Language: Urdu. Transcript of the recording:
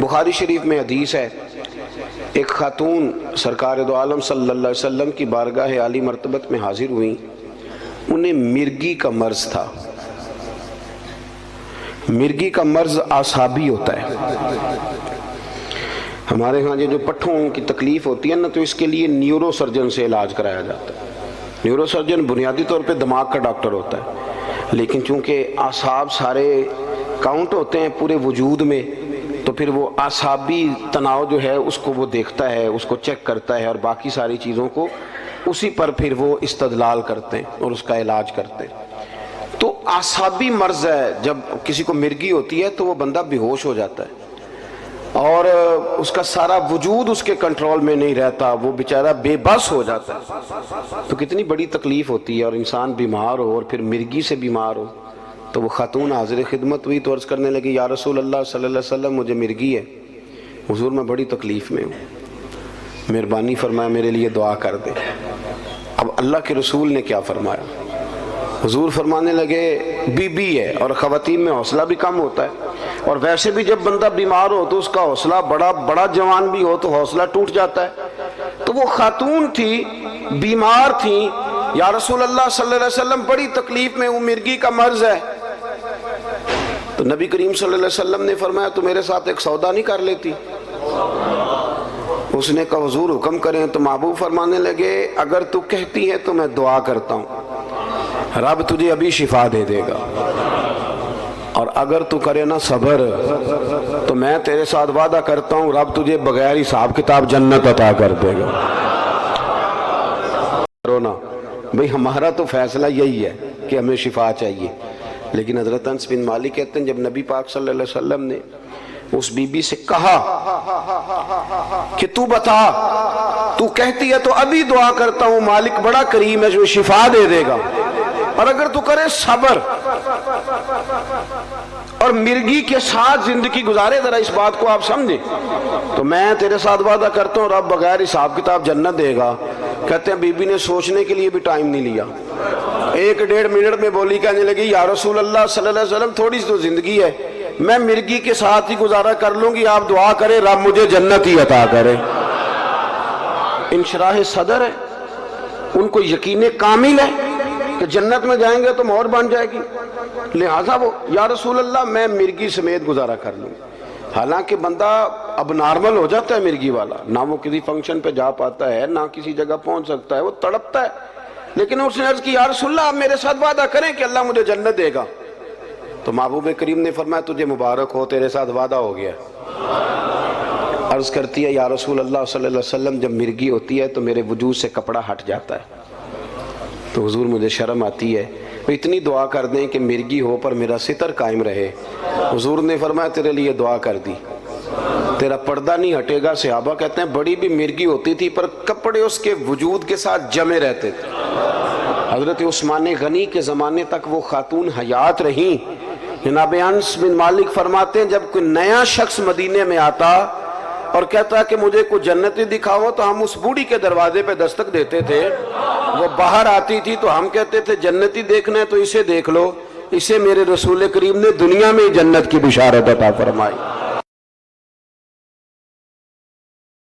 بخاری شریف میں حدیث ہے، ایک خاتون سرکار دو عالم صلی اللہ علیہ وسلم کی بارگاہ عالی مرتبت میں حاضر ہوئیں، انہیں مرگی کا مرض تھا۔ مرگی کا مرض اعصابی ہوتا ہے۔ ہمارے ہاں جو پٹھوں کی تکلیف ہوتی ہے نا، تو اس کے لیے نیورو سرجن سے علاج کرایا جاتا ہے۔ نیورو سرجن بنیادی طور پہ دماغ کا ڈاکٹر ہوتا ہے، لیکن چونکہ اعصاب سارے کاؤنٹ ہوتے ہیں پورے وجود میں، تو پھر وہ اعصابی تناؤ جو ہے اس کو وہ دیکھتا ہے، اس کو چیک کرتا ہے، اور باقی ساری چیزوں کو اسی پر پھر وہ استدلال کرتے ہیں اور اس کا علاج کرتے ہیں۔ تو اعصابی مرض ہے، جب کسی کو مرگی ہوتی ہے تو وہ بندہ بے ہوش ہو جاتا ہے اور اس کا سارا وجود اس کے کنٹرول میں نہیں رہتا، وہ بیچارہ بے بس ہو جاتا ہے۔ تو کتنی بڑی تکلیف ہوتی ہے، اور انسان بیمار ہو اور پھر مرگی سے بیمار ہو۔ تو وہ خاتون حاضر خدمت ہوئی تو عرض کرنے لگی، یا رسول اللہ صلی اللہ علیہ وسلم، مجھے مرگی ہے، حضور میں بڑی تکلیف میں ہوں، مہربانی فرمایا میرے لیے دعا کر دے۔ اب اللہ کے رسول نے کیا فرمایا؟ حضور فرمانے لگے، بی بی ہے اور خواتین میں حوصلہ بھی کم ہوتا ہے، اور ویسے بھی جب بندہ بیمار ہو تو اس کا حوصلہ بڑا جوان بھی ہو تو حوصلہ ٹوٹ جاتا ہے۔ تو وہ خاتون تھی، بیمار تھی، یا رسول اللہ صلی اللہ علیہ وسلم بڑی تکلیف میں ہوں، مرگی کا مرض ہے۔ تو نبی کریم صلی اللہ علیہ وسلم نے فرمایا، تو میرے ساتھ ایک سودا نہیں کر لیتی؟ اس نے کہا حضور حکم کریں۔ تو محبوب فرمانے لگے، اگر تو کہتی ہے تو میں دعا کرتا ہوں، رب تجھے ابھی شفا دے دے گا، اور اگر تو کرے نا صبر تو میں تیرے ساتھ وعدہ کرتا ہوں رب تجھے بغیر حساب کتاب جنت عطا کر دے گا۔ رونا بھئی ہمارا تو فیصلہ یہی ہے کہ ہمیں شفا چاہیے، لیکن حضرت انس بن مالک کہتے ہیں جب نبی پاک صلی اللہ علیہ وسلم نے اس بی بی سے کہا کہ تو بتا، تو کہتی ہے تو ابھی دعا کرتا ہوں، مالک بڑا کریم ہے جو شفا دے دے گا، اور اگر تو کرے صبر اور مرگی کے ساتھ زندگی گزارے، ذرا اس بات کو آپ سمجھیں، تو میں تیرے ساتھ وعدہ کرتا ہوں رب بغیر حساب کتاب جنت دے گا۔ کہتے ہیں بی بی نے سوچنے کے لیے بھی ٹائم نہیں لیا، 1-1.5 منٹ میں بولی، کہنے لگی، یا رسول اللہ صلی اللہ علیہ وسلم تھوڑی سی تو زندگی ہے، میں مرگی کے ساتھ ہی گزارا کر لوں گی، آپ دعا کریں رب مجھے جنت ہی عطا کرے۔ انشراح صدر ہے، ان کو یقین کامل ہے کہ جنت میں جائیں گے تو مہر بن جائے گی، لہذا وہ، یا رسول اللہ میں مرگی سمیت گزارا کر لوں۔ حالانکہ بندہ اب نارمل ہو جاتا ہے مرگی والا، نہ وہ کسی فنکشن پہ جا پاتا ہے، نہ کسی جگہ پہنچ سکتا ہے، وہ تڑپتا ہے، لیکن اس نے عرض کی، یا رسول اللہ آپ میرے ساتھ وعدہ کریں کہ اللہ مجھے جنت دے گا۔ تو محبوب کریم نے فرمایا، تجھے مبارک ہو، تیرے ساتھ وعدہ ہو گیا۔ عرض کرتی ہے، یا رسول اللہ صلی اللہ علیہ وسلم جب مرگی ہوتی ہے تو میرے وجود سے کپڑا ہٹ جاتا ہے، تو حضور مجھے شرم آتی ہے، اتنی دعا کر دیں کہ مرگی ہو پر میرا ستر قائم رہے۔ حضور نے فرمایا تیرے لیے دعا کر دی، تیرا پردہ نہیں ہٹے گا۔ صحابہ کہتے ہیں بڑی بھی مرگی ہوتی تھی پر کپڑے اس کے وجود کے ساتھ جمے رہتے تھے۔ حضرت عثمان غنی کے زمانے تک وہ خاتون حیات رہیں۔ جناب انس بن مالک فرماتے ہیں جب کوئی نیا شخص مدینے میں آتا اور کہتا کہ مجھے کوئی جنتی دکھاؤ تو ہم اس بوڑھی کے دروازے پہ دستک دیتے تھے، وہ باہر آتی تھی تو ہم کہتے تھے جنتی دیکھنا ہے تو اسے دیکھ لو، اسے میرے رسول کریم نے دنیا میں جنت کی بشارت عطا فرمائی۔